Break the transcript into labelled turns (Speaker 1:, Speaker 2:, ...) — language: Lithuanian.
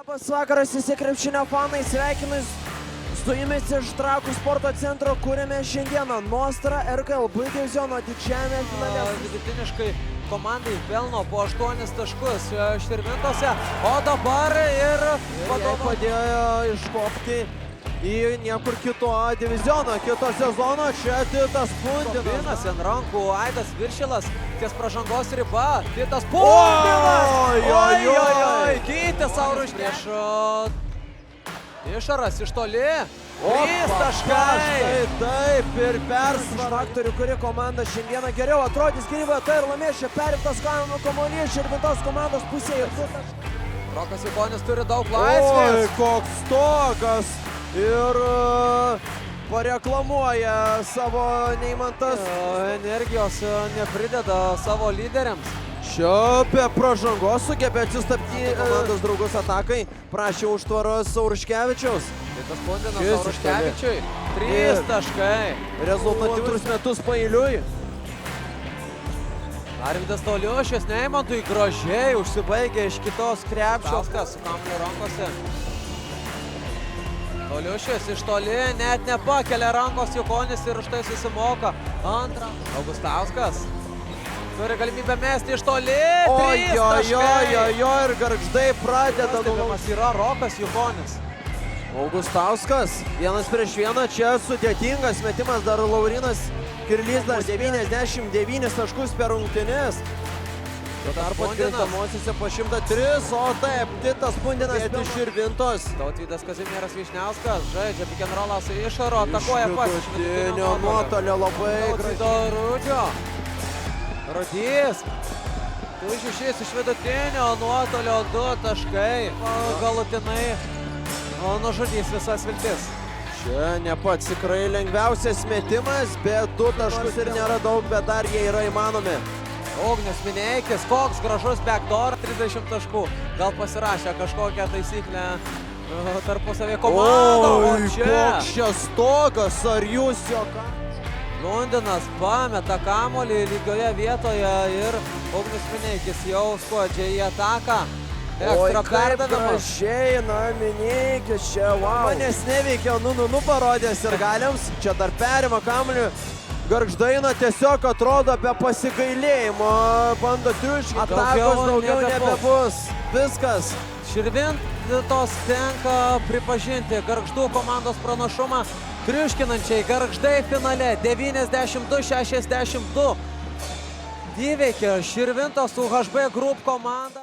Speaker 1: Labas vakaras, visi krepšinio fanai, sveikinu su jumis iš Trakų sporto centro, kuriame šiandieną Nostra RKL B diviziono didžiajame finale.
Speaker 2: Vidutiniškai komandai pelno po 8 taškus Širvintose, o dabar ir
Speaker 1: Padėjo iškopti į niekur kito diviziono, kito sezono. Čia Titas Pundinas.
Speaker 2: ant rankų Aidas Viršilas ties pražangos riba. Titas Pundinas!
Speaker 1: Oi!
Speaker 2: Keitė Saurus prieš Išaras iš toli. 3 taškai.
Speaker 1: Taip, ir persvara. Faktorių, kuri komanda šiandieną geriau atrodys gynyboje, tai ir laimės čia perimtas kamuolys Širvintos komandos pusėje.
Speaker 2: Rokas Ikonis turi daug
Speaker 1: Oi,
Speaker 2: laisvės.
Speaker 1: koks tokas. Ir pareklamuoja savo Neimantas.
Speaker 2: Energijos neprideda savo lyderiams.
Speaker 1: Čia be pražangos sugebė atsistabdyti komandos draugus atakai. Prašė užtvaros Sauruškevičiaus.
Speaker 2: Titas Pundinas Sauruškevičiui. 3 taškai.
Speaker 1: Rezultatyvius metus paeiliui.
Speaker 2: Arvydas Toliušis Neimantui gražiai užsibaigė iš kitos krepšio. Su kamuoliu rankose. Toliušis iš toli net nepakelia rankos Jukonis ir už tai susimoka. Antrą. Augustauskas turi galimybę mesti iš toli. 3 taškai.
Speaker 1: Ir Gargždai pradeda.
Speaker 2: Pastebimas yra Rokas Jukonis.
Speaker 1: Augustauskas 1-1, čia sudėtingas metimas, dar Laurinas Kirlys dar 99 taškus per rungtynes. Tuo tarpu atkrintamosiose po 103, o taip, Titas Pundinas iš Širvintos.
Speaker 2: Tautvydas Kazimieras Vyšniauskas žaidžia pick and rollą su Išaru, atakuoja pats iš
Speaker 1: vidutinio nuotolio labai
Speaker 2: gražiai. Rudžio. Rudys. 2-6 iš vidutinio nuotolio 2 taškai. Galutinai nužudys visas viltis.
Speaker 1: Čia ne pats tikrai lengviausias metimas, bet 2 taškus ir nėra daug, bet dar jie yra įmanomi.
Speaker 2: Ugnius Mineikis, koks gražus backdoor, 30 taškų. Gal pasirašė kažkokią taisyklę tarpusavį komandą.
Speaker 1: Oi, koks čia stogas, ar jūs jo ką?
Speaker 2: Lundinas pameta kamuolį lygioje vietoje ir Ugnius Mineikis jau skuodžia į ataką. Ekstra perdavimas.
Speaker 1: Gražiai, Mineikis čia, wow. Manęs neveikia, parodės ir galiams. Čia dar perima kamuolį. Gargždaina tiesiog atrodo be pasigailėjimo. Bando triuškinti. Atakos daugiau nebebus. Viskas.
Speaker 2: Širvintos tenka pripažinti Gargždų komandos pranašumą. Triuškinančiai Gargždai finale 92-62 įveikė Širvintos UHB Group komandą.